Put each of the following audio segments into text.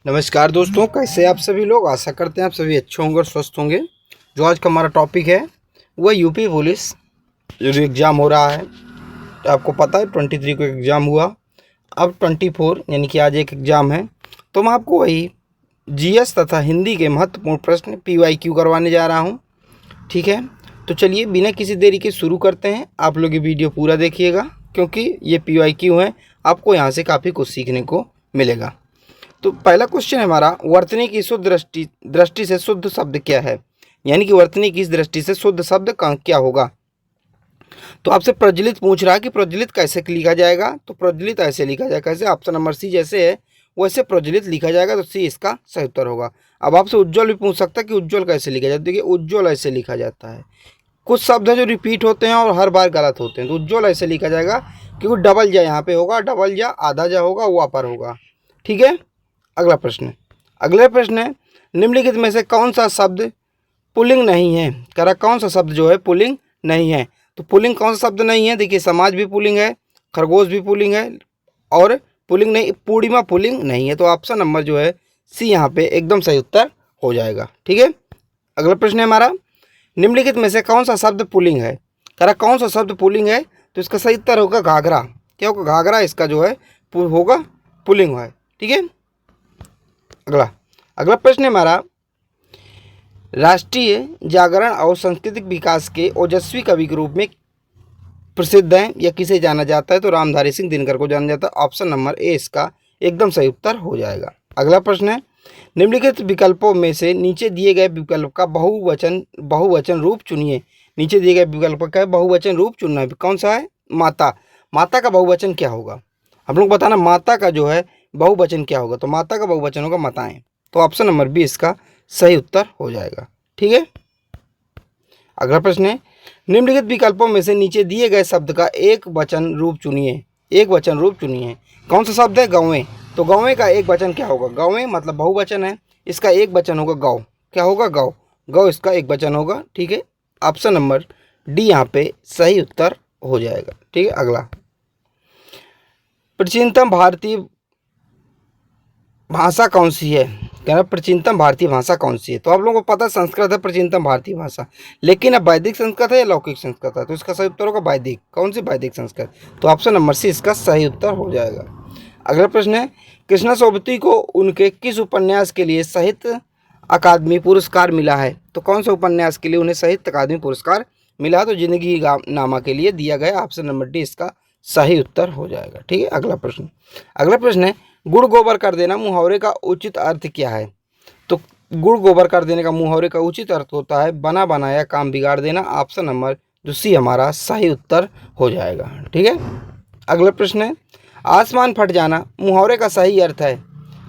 नमस्कार दोस्तों, कैसे आप सभी लोग। आशा करते हैं आप सभी अच्छे होंगे और स्वस्थ होंगे। जो आज का हमारा टॉपिक है वह यूपी पुलिस जो एग्ज़ाम हो रहा है। तो आपको पता है 23 को एग्ज़ाम हुआ, अब 24 यानी कि आज एक एग्ज़ाम है। तो मैं आपको वही जीएस तथा हिंदी के महत्वपूर्ण प्रश्न PYQ करवाने जा रहा हूँ। ठीक है, तो चलिए बिना किसी देरी के शुरू करते हैं। आप लोग ये वीडियो पूरा देखिएगा क्योंकि ये PYQ है, आपको यहाँ से काफ़ी कुछ सीखने को मिलेगा। तो पहला क्वेश्चन है हमारा, वर्तनी की शुद्ध दृष्टि से शुद्ध शब्द क्या है। यानी कि वर्तनी की इस दृष्टि से शुद्ध शब्द क्या होगा। तो आपसे प्रज्वलित पूछ रहा है कि प्रज्वलित कैसे लिखा जाएगा। तो प्रज्वलित ऐसे लिखा जाएगा, कैसे, ऑप्शन नंबर सी जैसे है वैसे प्रज्वलित लिखा जाएगा। तो सी इसका सही उत्तर होगा। अब आपसे उज्ज्वल भी पूछ सकता है कि उज्ज्वल कैसे लिखा जाता है। देखिए उज्ज्वल ऐसे लिखा जाता है, कुछ शब्द हैं जो रिपीट होते हैं और हर बार गलत होते हैं। तो उज्ज्वल ऐसे लिखा जाएगा क्योंकि डबल जा यहाँ पे होगा, डबल जा आधा जा होगा वो अपर होगा। ठीक है, अगला प्रश्न है, निम्नलिखित में से कौन सा शब्द पुल्लिंग नहीं है। कह रहा कौन सा शब्द जो है पुल्लिंग नहीं है। तो पुल्लिंग कौन सा शब्द नहीं है। देखिए समाज भी पुल्लिंग है, खरगोश भी पुल्लिंग है और पुल्लिंग नहीं, पूर्णिमा पुल्लिंग नहीं है। तो ऑप्शन नंबर जो है सी यहाँ पे एकदम सही उत्तर हो जाएगा। ठीक है, अगला प्रश्न है हमारा, निम्नलिखित में से कौन सा शब्द पुल्लिंग है। कह रहा कौन सा शब्द पुल्लिंग है। तो इसका सही उत्तर होगा घाघरा। क्या होगा, घाघरा इसका जो है होगा पुल्लिंग है। ठीक है, अगला प्रश्न है हमारा, राष्ट्रीय जागरण और सांस्कृतिक विकास के ओजस्वी कवि के रूप में प्रसिद्ध हैं या किसे जाना जाता है। तो रामधारी सिंह दिनकर को जाना जाता है। ऑप्शन नंबर ए इसका एकदम सही उत्तर हो जाएगा। अगला प्रश्न है, निम्नलिखित विकल्पों में से नीचे दिए गए विकल्प का बहुवचन रूप चुनिए। नीचे दिए गए विकल्प का बहुवचन रूप चुनना है। कौन सा है, माता। माता का बहुवचन क्या होगा, हम लोग बताना। माता का जो है बहुवचन क्या होगा। तो माता का बहुवचन होगा माताएं। तो ऑप्शन नंबर बी इसका सही उत्तर हो जाएगा। ठीक है, अगला प्रश्न है, निम्नलिखित विकल्पों में से नीचे दिए गए शब्द का एक वचन रूप चुनिए। एक वचन रूप चुनिए। कौन सा शब्द है, गौवें। तो गौवें का एक वचन क्या होगा। गौवें मतलब बहुवचन है, इसका एक वचन होगा गौ। क्या होगा, गौ। गौ इसका एक वचन होगा। ठीक है, ऑप्शन नंबर डी यहाँ पे सही उत्तर हो जाएगा। ठीक है, अगला, प्राचीनतम भारतीय भाषा कौन सी है। कह रहा प्राचीनतम भारतीय भाषा कौन सी है। तो आप लोगों को पता संस्कृत है प्राचीनतम भारतीय भाषा, लेकिन अब वैदिक संस्कृत है या लौकिक संस्कृत है। तो इसका सही उत्तर होगा वैदिक। कौन सी, वैदिक संस्कृत। तो ऑप्शन नंबर सी इसका सही उत्तर हो जाएगा। अगला प्रश्न है, कृष्णा सोबती को उनके किस उपन्यास के लिए साहित्य अकादमी पुरस्कार मिला है। तो कौन से उपन्यास के लिए उन्हें साहित्य अकादमी पुरस्कार मिला। तो जिंदगी नामा के लिए दिया गया। ऑप्शन नंबर डी इसका सही उत्तर हो जाएगा। ठीक है, अगला प्रश्न है, गुड़ गोबर कर देना मुहावरे का उचित अर्थ क्या है। तो गुड़ गोबर कर देने का मुहावरे का उचित अर्थ होता है बना बनाया काम बिगाड़ देना। ऑप्शन नंबर जो सी हमारा सही उत्तर हो जाएगा। ठीक है, अगला प्रश्न है, आसमान फट जाना मुहावरे का सही अर्थ है।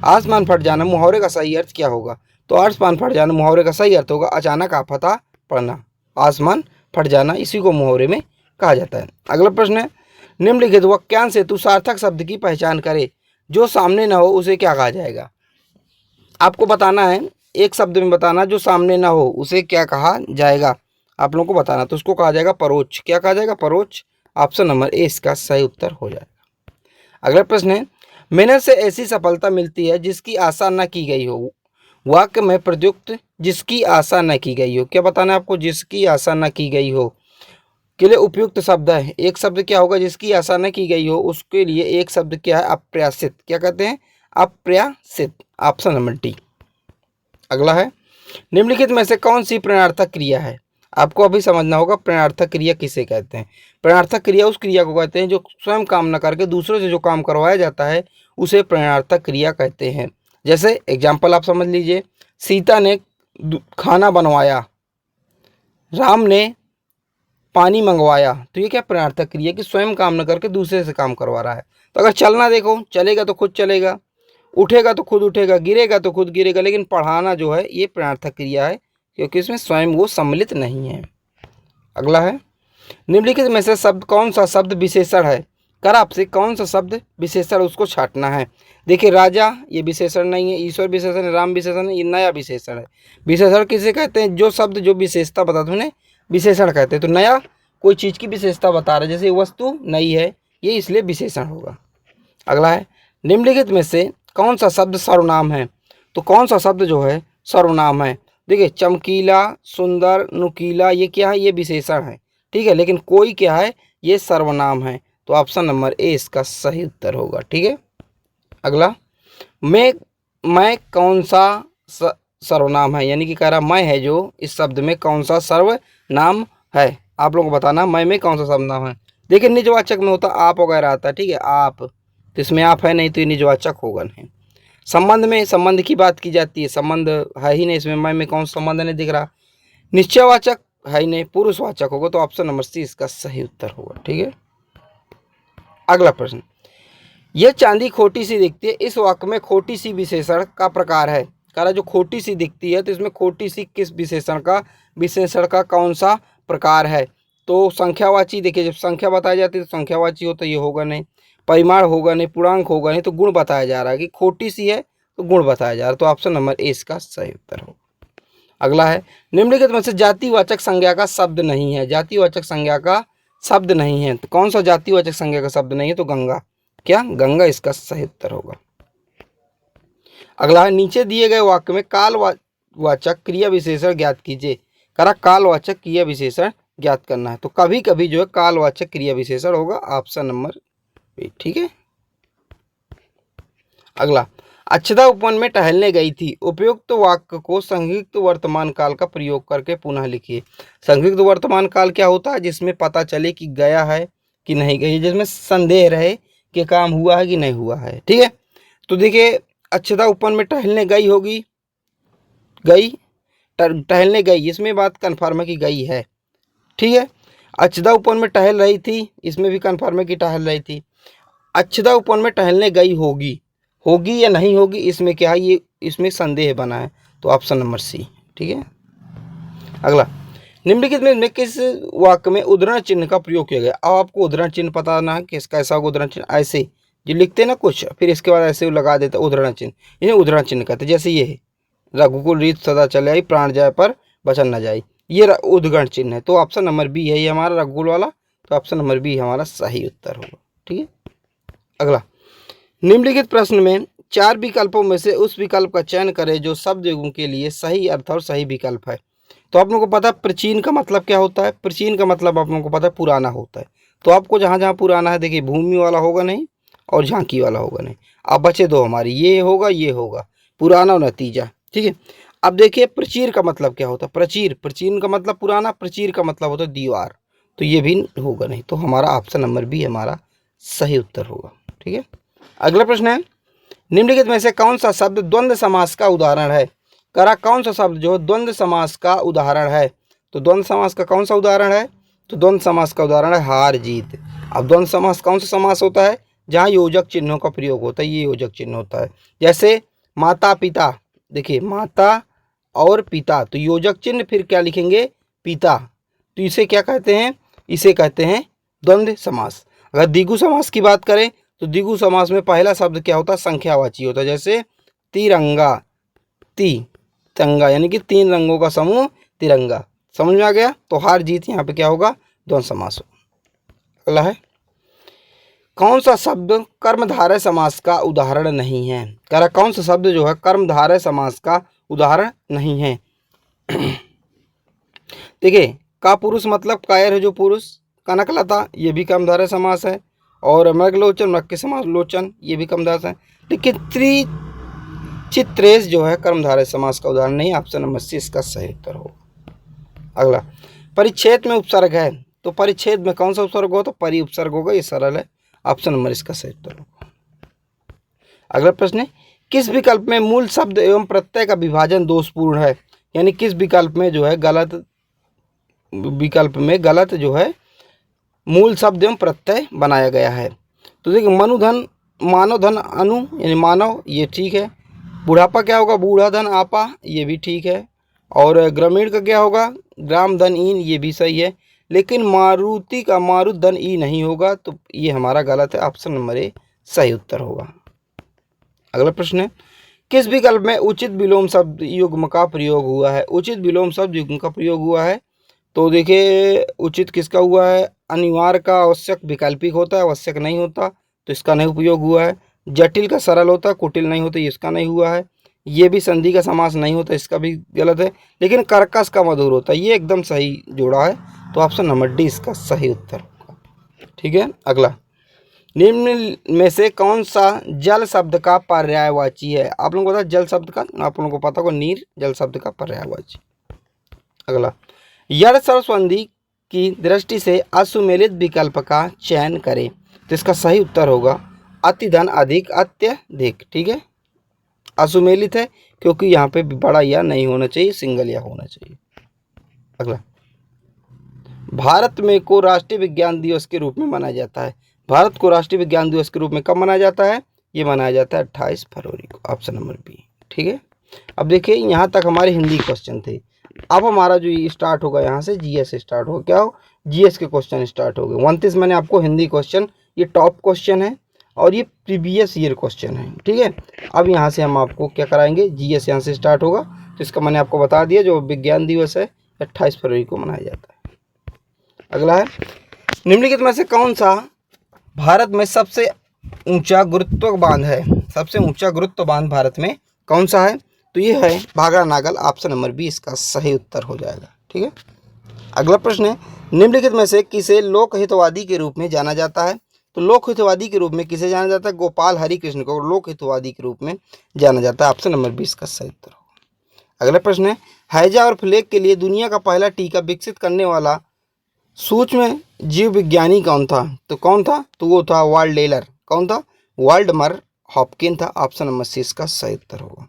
आसमान फट जाना मुहावरे का सही अर्थ क्या होगा। तो आसमान फट जाना मुहावरे का सही अर्थ होगा अचानक आफत पड़ना। आसमान फट जाना इसी को मुहावरे में कहा जाता है। अगला प्रश्न है, निम्नलिखित वाक्यांश से तू सार्थक शब्द की पहचान करे। जो सामने ना हो उसे क्या कहा जाएगा। आपको बताना है, एक शब्द में बताना, जो सामने ना हो उसे क्या कहा जाएगा। आप लोगों को बताना। तो उसको कहा जाएगा परोक्ष। क्या कहा जाएगा, परोक्ष। ऑप्शन नंबर ए इसका सही उत्तर हो जाएगा। अगला प्रश्न है, मेहनत से ऐसी सफलता मिलती है जिसकी आशा न की गई हो। वाक्य में प्रयुक्त जिसकी आशा न की गई हो। क्या बताना है आपको, जिसकी आशा न की गई हो के लिए उपयुक्त शब्द है। एक शब्द क्या होगा, जिसकी आशा न की गई हो उसके लिए एक शब्द क्या है, अप्रत्याशित। क्या कहते हैं, अप्रत्याशित। Option number D. अगला है, निम्नलिखित में से कौन सी प्रणयार्थक क्रिया है। आपको अभी समझना होगा प्रणयार्थक क्रिया किसे कहते हैं। प्रणयार्थक क्रिया उस क्रिया को कहते हैं जो स्वयं काम न करके दूसरों से जो काम करवाया जाता है उसे प्रणयार्थक क्रिया कहते हैं। जैसे एग्जाम्पल आप समझ लीजिए, सीता ने खाना बनवाया, राम ने पानी मंगवाया। तो ये क्या प्रणयार्थक क्रिया कि स्वयं काम न करके दूसरे से काम करवा रहा है। तो अगर चलना देखो, चलेगा तो खुद चलेगा, उठेगा तो खुद उठेगा, गिरेगा तो खुद गिरेगा, लेकिन पढ़ाना जो है ये प्रणयार्थक क्रिया है क्योंकि इसमें स्वयं वो सम्मिलित नहीं है। अगला है, निम्नलिखित में से शब्द कौन सा शब्द विशेषण है। कर आपसे कौन सा शब्द विशेषण उसको छांटना है। देखिए राजा ये विशेषण नहीं है, ईश्वर विशेषण है, राम विशेषण है, ये नया विशेषण है। विशेषण किसे कहते हैं, जो शब्द जो विशेषता बताते हैं उन्हें विशेषण कहते हैं। तो नया कोई चीज़ की विशेषता बता रहा है, जैसे वस्तु नई है ये इसलिए विशेषण होगा। अगला है, निम्नलिखित में से कौन सा शब्द सर्वनाम है। तो कौन सा शब्द जो है सर्वनाम है? देखिए चमकीला, सुंदर, नुकीला ये क्या है? ये विशेषण है, ठीक है, लेकिन कोई क्या है? ये सर्वनाम है। तो ऑप्शन नंबर ए इसका सही उत्तर होगा, ठीक है। अगला, मैं कौन सा सर्वनाम है, यानी कि कह रहा मैं है जो इस शब्द में कौन सा सर्वनाम है, आप लोगों को बताना मैं में कौन सा सर्वनाम है। देखिए निजवाचक में होता आप वगैरह आता है, ठीक है, आप, तो इसमें आप है नहीं तो ये निजवाचक होगा नहीं। संबंध में संबंध की बात की जाती है, संबंध है ही नहीं इसमें, मैं में कौन सा संबंध नहीं दिख रहा। निश्चयवाचक है ही नहीं, पुरुषवाचक होगा, तो ऑप्शन नंबर सी इसका सही उत्तर होगा, ठीक है। अगला प्रश्न, यह चांदी खोटी सी दिखती है, इस वाक्य में खोटी सी विशेषण का प्रकार है। कह रहा जो खोटी सी दिखती है तो इसमें खोटी सी किस विशेषण का कौन सा प्रकार है? तो संख्यावाची, देखिए जब संख्या बताई जाती है तो संख्यावाची होता है, ये होगा नहीं, परिमाण होगा नहीं, पूर्णांक होगा नहीं, तो गुण बताया जा रहा है कि खोटी सी है तो गुण बताया जा रहा है, तो ऑप्शन नंबर ए इसका सही उत्तर होगा। अगला है, निम्नलिखित में से जातिवाचक संज्ञा का शब्द नहीं है, जातिवाचक संज्ञा का शब्द नहीं है, तो कौन सा जातिवाचक संज्ञा का शब्द नहीं है? तो गंगा, क्या गंगा इसका सही उत्तर होगा। अगला है, नीचे दिए गए वाक्य में कालवाचक क्रिया विशेषण ज्ञात कीजिए। करा कालवाचक क्रिया विशेषण ज्ञात करना है, तो कभी कभी जो है कालवाचक क्रिया विशेषण होगा, ऑप्शन नंबर बी, ठीक है। अगला, अक्षता उपवन में टहलने गई थी, उपयुक्त वाक्य को संयुक्त वर्तमान काल का प्रयोग करके पुनः लिखिए। संयुक्त वर्तमान काल क्या होता है? जिसमें पता चले कि गया है कि नहीं गई, जिसमें संदेह रहे कि काम हुआ है कि नहीं हुआ है, ठीक है। तो देखिए अक्षता उपवन में टहलने गई होगी, गई, टहलने गई, इसमें बात कन्फर्म है कि गई है, ठीक है। अक्षता उपवन में टहल रही थी, इसमें भी कन्फर्म है कि टहल रही थी। अक्षता उपवन में टहलने गई होगी, होगी या नहीं होगी, इसमें क्या है? ये इसमें संदेह बना है, तो ऑप्शन नंबर सी, ठीक है। अगला, निम्नलिखित में किस वाक्य में उद्धरण चिन्ह का प्रयोग किया गया? अब आपको उद्धरण चिन्ह पता ना है किस कैसा होगा उद्धरण चिन्ह, ऐसे जो लिखते ना कुछ फिर इसके बाद ऐसे लगा देते उद्धरण चिन्ह, इन्हें उद्धरण चिन्ह कहते हैं। जैसे ये है, रघुकुल रीत सदा चले आई, प्राण जाए पर वचन न जाए, ये उद्धरण चिन्ह है, तो ऑप्शन नंबर बी है ये हमारा रघुकुल वाला, तो ऑप्शन नंबर बी हमारा सही उत्तर होगा, ठीक है। अगला, निम्नलिखित प्रश्न में चार विकल्पों में से उस विकल्प का चयन करें जो शब्द युग्म के लिए सही अर्थ और सही विकल्प है। तो आप लोगों को पता है प्राचीन का मतलब क्या होता है? प्राचीन का मतलब आप लोगों को पता है पुराना होता है, तो आपको जहाँ जहाँ पुराना है देखिए भूमि वाला होगा नहीं और झांकी वाला होगा नहीं, अब बचे दो हमारी, ये होगा पुराना और नतीजा, ठीक है। अब देखिए प्राचीर का मतलब क्या होता है? प्राचीन का मतलब पुराना, प्राचीर का मतलब होता है दीवार, तो ये भी होगा नहीं, तो हमारा ऑप्शन नंबर बी हमारा सही उत्तर होगा, ठीक है। अगला प्रश्न है, निम्नलिखित में से कौन सा शब्द द्वंद्व समास का उदाहरण है? करा कौन सा शब्द जो द्वंद्व समास का उदाहरण है? तो द्वंद्व समास का कौन सा उदाहरण है? तो द्वंद्व समास का उदाहरण है हार जीत। अब द्वंद्व समास कौन सा समास होता है? जहाँ योजक चिन्हों का प्रयोग होता है, ये योजक चिन्ह होता है। जैसे माता पिता, देखिए माता और पिता, तो योजक चिन्ह फिर क्या लिखेंगे? पिता, तो इसे क्या कहते हैं? इसे कहते हैं द्वंद्व समास। अगर द्विगु समास की बात करें तो द्विगु समास में पहला शब्द क्या होता है? संख्यावाची होता है। जैसे तिरंगा, तिरंगा यानी कि तीन रंगों का समूह तिरंगा, समझ में आ गया? तो हार जीत यहाँ पे क्या होगा? द्वंद्व समास। अगला है, कौन सा शब्द कर्मधारय समास का उदाहरण नहीं है? कह रहा कौन सा शब्द जो है कर्मधारय समास का उदाहरण नहीं है? देखिए का पुरुष मतलब कायर है जो पुरुष, कनकलता ये भी कर्मधारय समास है, और मृगलोचन मृग के समास लोचन ये भी कर्मधारय है, लेकिन त्रिचित्रेश जो है कर्मधारय समास का उदाहरण नहीं, ऑप्शन नंबर सी इसका सही उत्तर होगा। अगला, परिच्छेद में उपसर्ग है, तो परिच्छेद में कौन सा उपसर्ग हो? तो परि उपसर्ग होगा, ये सरल है, ऑप्शन नंबर इसका सही उत्तर होगा। अगला प्रश्न है, किस विकल्प में मूल शब्द एवं प्रत्यय का विभाजन दोषपूर्ण है? यानी किस विकल्प में जो है गलत जो है मूल शब्द एवं प्रत्यय बनाया गया है? तो देखिए मनुधन, मानव धन अनु यानी मानव, ये ठीक है। बुढ़ापा क्या होगा? बूढ़ा धन आपा, ये भी ठीक है। और ग्रामीण का क्या होगा? ग्राम धन ईन, ये भी सही है। लेकिन मारुति का मारुत धन ई नहीं होगा, तो ये हमारा गलत है, ऑप्शन नंबर ए सही उत्तर होगा। अगला प्रश्न है, किस विकल्प में उचित विलोम शब्द युग्म का प्रयोग हुआ है? उचित विलोम शब्द युग्म का प्रयोग हुआ है, तो देखिए उचित किसका हुआ है? अनिवार्य का आवश्यक वैकल्पिक होता है, आवश्यक नहीं होता, तो इसका नहीं उपयोग हुआ है। जटिल का सरल होता है, कुटिल नहीं होता, इसका नहीं हुआ है। ये भी संधि का समास नहीं होता, इसका भी गलत है। लेकिन कर्कश का मधुर होता है, ये एकदम सही जोड़ा है। तो ऑप्शन नंबर डी इसका सही उत्तर होगा। ठीक है, अगला, निम्न में से कौन सा जल शब्द का पर्यायवाची है? आप लोगों को पता है जल शब्द का, आप लोगों को पता होगा नीर जल शब्द का पर्यायवाची। अगला, यड़ स्वर संधि की दृष्टि से असुमेलित विकल्प का चयन करें। तो इसका सही उत्तर होगा अति धन अधिक अत्यधिक। ठीक है, असुमेलित है क्योंकि यहाँ पे बड़ा या नहीं होना चाहिए, सिंगल या होना चाहिए। अगला, भारत में को राष्ट्रीय विज्ञान दिवस के रूप में मनाया जाता है। भारत को राष्ट्रीय विज्ञान दिवस के रूप में कब मनाया जाता है? ये मनाया जाता है 28 फरवरी को, ऑप्शन नंबर बी। ठीक है, अब देखिए यहाँ तक हमारे हिंदी क्वेश्चन थे। अब हमारा जो ये स्टार्ट होगा यहाँ से जीएस स्टार्ट होगा। क्या हो? जीएस के क्वेश्चन स्टार्ट हो गए। 29 मैंने आपको हिंदी क्वेश्चन, ये टॉप क्वेश्चन है और ये प्रीवियस ईयर क्वेश्चन है। ठीक है, अब यहाँ से हम आपको क्या कराएंगे, जीएस यहाँ से स्टार्ट होगा। तो इसका मैंने आपको बता दिया, जो विज्ञान दिवस है 28 फरवरी को मनाया जाता है। अगला है, निम्नलिखित में से कौन सा भारत में सबसे ऊंचा गुरुत्व बांध है? सबसे ऊंचा गुरुत्व बांध भारत में कौन सा है? तो ये है Bhakra Nangal, option number B इसका सही उत्तर हो जाएगा। ठीक है, अगला प्रश्न है, निम्नलिखित में से किसे लोकहितवादी के रूप में जाना जाता है? तो लोकहितवादी के रूप में किसे जाना जाता है? गोपाल हरि कृष्ण को लोकहितवादी के रूप में जाना जाता है, ऑप्शन नंबर 20 का सही उत्तर होगा। अगला प्रश्न है, हैजा और प्लेग के लिए दुनिया का पहला टीका विकसित करने वाला सूक्ष्म जीव विज्ञानी कौन था? तो कौन था? तो वो था वाल्ड लेलर। कौन था? वाल्डमर हॉपकिन था, ऑप्शन नंबर सी इसका सही उत्तर होगा।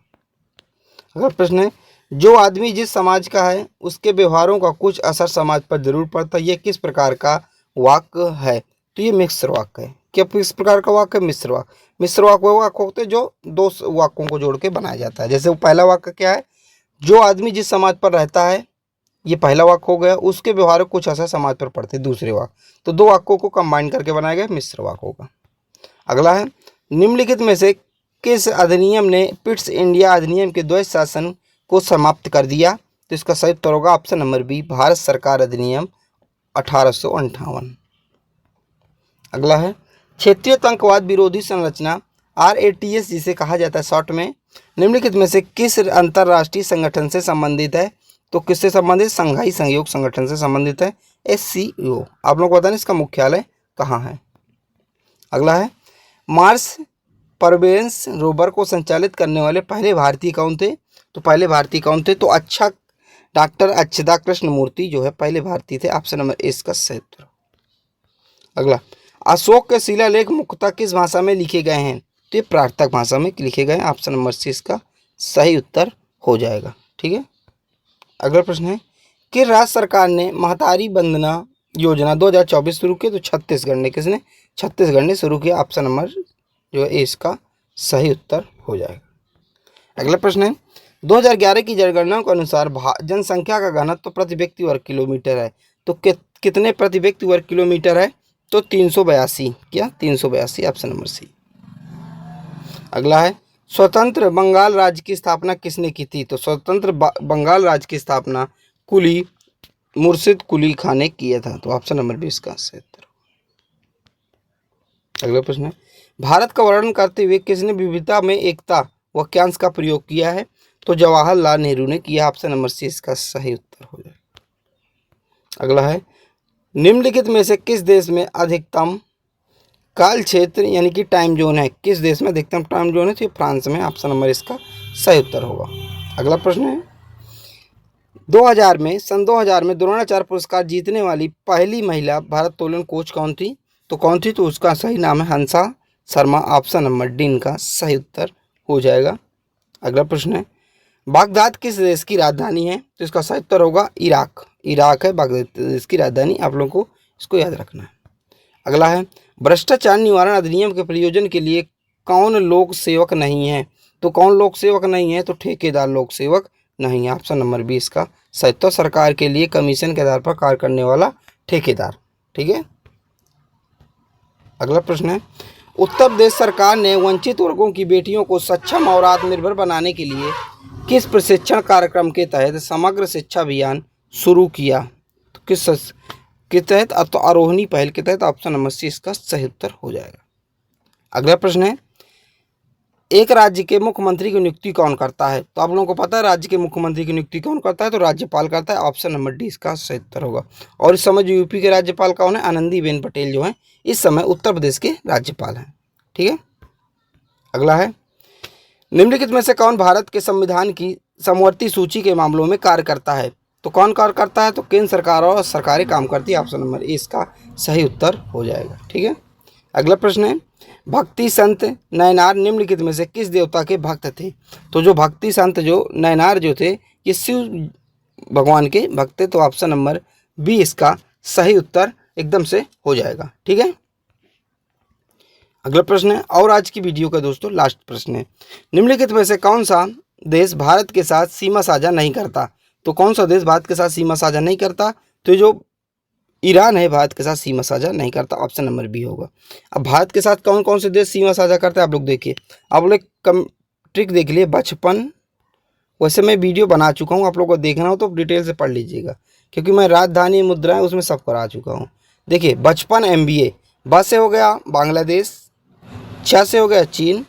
अगला प्रश्न है, जो आदमी जिस समाज का है उसके व्यवहारों का कुछ असर समाज पर जरूर पड़ता है, ये किस प्रकार का वाक्य है? तो ये मिश्र वाक्य है। क्या किस प्रकार का वाक्य है? मिश्र वाक्य। मिश्र वाक्य वो वाक्य होते हैं जो दो वाक्यों को जोड़ के बनाया जाता है। जैसे वो पहला वाक्य क्या है, जो आदमी जिस समाज पर रहता है, ये पहला वाक्य हो गया। उसके व्यवहार कुछ असर समाज पर पड़ते हैं, दूसरे वाक्य। तो दो वाक्यों को कंबाइन करके बनाया गया मिश्र वाक्य होगा। अगला है, निम्नलिखित में से किस अधिनियम ने पिट्स इंडिया अधिनियम के द्वैध शासन को समाप्त कर दिया? तो इसका सही उत्तर होगा ऑप्शन नंबर बी, भारत सरकार अधिनियम 1858। अगला है, क्षेत्रीय आतंकवाद विरोधी संरचना RATS जिसे कहा जाता है शॉर्ट में, निम्नलिखित में से किस अंतर्राष्ट्रीय संगठन से संबंधित है? तो किससे संबंधित? संघाई सहयोग संगठन से संबंधित है, SCO। आप लोगों को पता है इसका मुख्यालय कहाँ है। अगला है, मार्स परवेंस रोवर को संचालित करने वाले पहले भारतीय कौन थे? तो पहले भारतीय कौन थे? तो डॉक्टर अक्षता कृष्णमूर्ति जो है पहले भारतीय थे, ऑप्शन नंबर ए इसका सही उत्तर। अगला, अशोक के शिलालेख मुख्यतः किस भाषा में लिखे गए हैं? तो ये प्राकृतक भाषा में लिखे गए हैं, ऑप्शन नंबर सी इसका सही उत्तर हो जाएगा। ठीक है, अगला प्रश्न है, कि राज्य सरकार ने महतारी वंदना योजना 2024 शुरू की? तो छत्तीसगढ़ ने। किसने? छत्तीसगढ़ ने शुरू किया, ऑप्शन नंबर जो है इसका सही उत्तर हो जाएगा। अगला प्रश्न है, 2011 की जनगणना के अनुसार जनसंख्या का घनत्व प्रति व्यक्ति वर्ग किलोमीटर है। तो कितने प्रति व्यक्ति वर्ग किलोमीटर है? तो 382। क्या? 382, ऑप्शन नंबर सी। अगला है, स्वतंत्र बंगाल राज्य की स्थापना किसने की थी? तो स्वतंत्र बंगाल राज्य की स्थापना कुली मुर्शिद कुली खान ने किया था, तो ऑप्शन नंबर 20 का सही उत्तर। अगला प्रश्न है, भारत का वर्णन करते हुए किसने विविधता में एकता वाक्यांश का प्रयोग किया है? तो जवाहरलाल नेहरू ने किया, ऑप्शन नंबर सी इसका सही उत्तर हो जाएगा। अगला है, निम्नलिखित में से किस देश में अधिकतम काल क्षेत्र यानी कि टाइम जोन है? किस देश में अधिकतम टाइम जोन है? तो ये फ्रांस में, ऑप्शन नंबर इसका सही उत्तर होगा। अगला प्रश्न है, 2000 में द्रोणाचार्य पुरस्कार जीतने वाली पहली महिला भारोत्तोलन कोच कौन थी? तो कौन थी? तो उसका सही नाम है हंसा शर्मा, ऑप्शन नंबर डी इनका सही उत्तर हो जाएगा। अगला प्रश्न है, बागदाद किस देश की राजधानी है? तो इसका सही उत्तर होगा इराक। इराक है बागदाद देश की राजधानी, आप लोगों को इसको याद रखना है। अगला है, भ्रष्टाचार निवारण अधिनियम के प्रयोजन के लिए कौन लोक सेवक नहीं है? तो कौन लोक सेवक नहीं है? तो ठेकेदार लोक सेवक नहीं है, ऑप्शन नंबर 20 का सही उत्तर। सरकार के लिए कमीशन के आधार पर कार्य करने वाला ठेकेदार। ठीक है, अगला प्रश्न है, उत्तर प्रदेश सरकार ने वंचित वर्गों की बेटियों को सक्षम और आत्मनिर्भर बनाने के लिए किस प्रशिक्षण कार्यक्रम के तहत समग्र शिक्षा अभियान शुरू किया? तो किस के तहत? तो आरोहणी पहल के तहत, ऑप्शन नंबर सी इसका सही उत्तर हो जाएगा। अगला प्रश्न है, एक राज्य के मुख्यमंत्री की नियुक्ति कौन करता है? तो आप लोगों को पता है राज्य के मुख्यमंत्री की नियुक्ति कौन करता है? तो राज्यपाल करता है। ऑप्शन नंबर डी इसका सही उत्तर होगा। और इस समय जो यूपी के राज्यपाल कौन है? आनंदीबेन पटेल जो है इस समय उत्तर प्रदेश के राज्यपाल हैं। ठीक है, अगला है, निम्नलिखित में से कौन भारत के संविधान की समवर्ती सूची के मामलों में कार्य करता है? तो कौन कार्य करता है? तो केंद्र सरकार और सरकारें काम करती है। ऑप्शन नंबर ए इसका सही उत्तर हो जाएगा। ठीक है, अगला प्रश्न है, भक्ति संत नयनार निम्नलिखित में से किस देवता के भक्त थे? तो जो भक्ति संत जो नयनार जो थे ये शिव भगवान के भक्त थे। तो ऑप्शन नंबर बी इसका सही उत्तर एकदम से हो जाएगा। ठीक है, अगला प्रश्न है, और आज की वीडियो का दोस्तों लास्ट प्रश्न है, निम्नलिखित में से कौन सा देश भारत के साथ सीमा साझा नहीं करता? तो कौन सा देश भारत के साथ सीमा साझा नहीं करता? तो जो ईरान है भारत के साथ सीमा साझा नहीं करता। ऑप्शन नंबर बी होगा। अब भारत के साथ कौन कौन से देश सीमा साझा करते हैं आप लोग देखिए, आप लोग कम ट्रिक देख लिए बचपन, वैसे मैं वीडियो बना चुका हूँ, आप लोगों को देखना हो तो डिटेल से पढ़ लीजिएगा, क्योंकि मैं राजधानी मुद्राएं उसमें सब करा चुका हूँ। देखिए बचपन MBA, ब से हो गया बांग्लादेश, छ से हो गया चीन,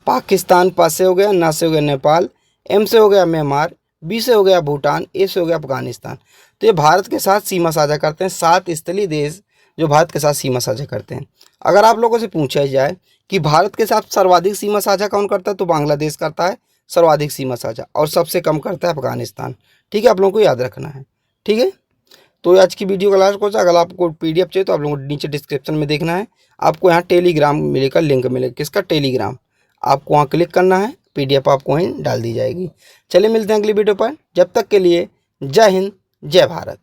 पाकिस्तान, प से हो गया, न से हो गया नेपाल, M से हो गया म्यांमार, बी से हो गया भूटान, ए से हो गया अफगानिस्तान। तो ये भारत के साथ सीमा साझा करते हैं, 7 स्थलीय देश जो भारत के साथ सीमा साझा करते हैं। अगर आप लोगों से पूछा जाए कि भारत के साथ सर्वाधिक सीमा साझा कौन करता है, तो बांग्लादेश करता है सर्वाधिक सीमा साझा, और सबसे कम करता है अफगानिस्तान। ठीक है, आप लोगों को याद रखना है। ठीक है, तो आज की वीडियो का लास्ट क्वेश्चन, अगर आपको PDF चाहिए तो आप लोगों को नीचे डिस्क्रिप्शन में देखना है, आपको यहाँ टेलीग्राम मिलेगा, लिंक मिलेगा, किसका? टेलीग्राम। आपको वहाँ क्लिक करना है, PDF आपको वहीं डाल दी जाएगी। चलिए मिलते हैं अगली वीडियो पर, जब तक के लिए जय हिंद, जय भारत।